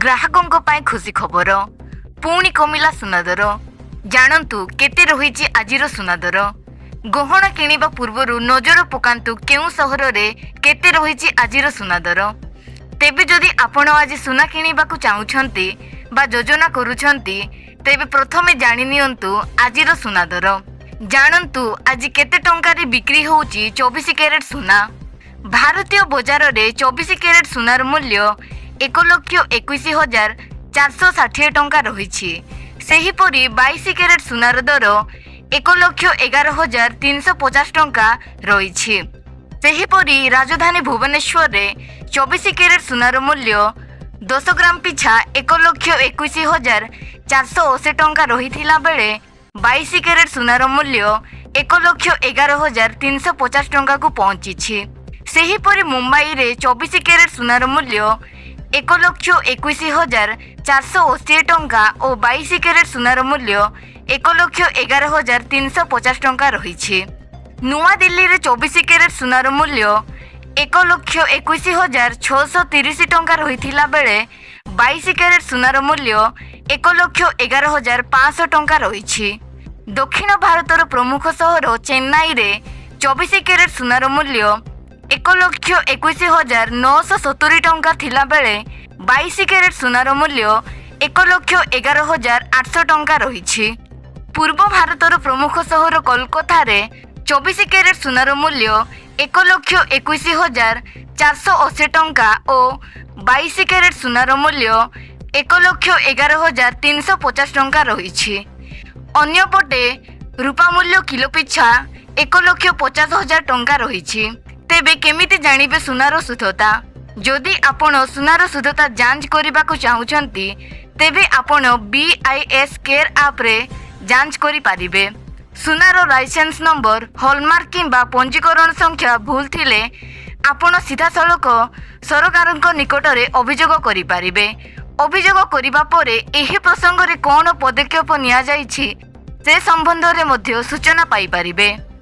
ग्राहकों पाई खुशी खबर पुणी कमिला सुना दर जानतु केते रही आजिर सुना दर गहना किणवा पूर्वर नजर पकांतु केउ सहर रे केते रही आजिर सुना दर तेबे जदि आपण आज सुना किणवा चाहूछंती बा योजना करूछंती तेबे प्रथमे जानि नियंतु आजिर सुना दर जानतु आज केते टंका रे बिक्री होउची 24 कैरेट सुना। भारतीय बजार रे 24 कैरेट सुनार मूल्य 1,21,460 टंका रही। सेहीपरि 22 कैरेट सुनार दर 1,11,350 टंका रही। सेहीपरि राजधानी भुवनेश्वर रे 24 कैरेट सुनार मूल्य 10 ग्राम पिछा 1,21,480 टंका रही बेले 22 कैरेट सुनार मूल्य 1,11,350 टंका को पहुंची। सेहीपरि मुंबई रे 24 कैरेट सुनार मूल्य 1,21,480 टंका और 22 कैरेट सुनार मूल्य 1,11,350 टंका रही। नुआ दिल्ली रे 24 कैरेट सुनार मूल्य 1,21,630 टंका रही बेले 22 कैरेट सुनार मूल्य 1,11,500 टंका रही। दक्षिण भारतर प्रमुख सहर चेन्नई रे 24 कैरेट सुनार मूल्य 1,21,970 टंका थिला बेले 22 कैरेट सुनार मूल्य 1,11,800 टंका रही। पूर्व भारतर प्रमुख सहर कोलकाता रे 24 कैरेट सुनार मूल्य 1,21,480 टंका और 22 कैरेट सुनार मूल्य 1,11,350 टंका रही। अन्यपटे रूपा मूल्य किलो पिछा 1,50,000 टंका रही। तेबे केमिति जानिबे सुनार शुद्धता? जदि आपण सुनार शुद्धता जांच करने को चाहूछंती तेबे आपण BIS केयर ऐप रे जांच करि पारिबे। सुनार लाइसेंस नंबर हॉलमार्क किंबा पंजीकरण संख्या भूल थिले आपण सीधा सड़क सरकारक निकट में अभियोग करि पारिबे। अभियोग करिबा परे एही प्रसंग रे कोन पदक्षेप निया जाइछि से संबंध रे मध्य सूचना पाई पारिबे।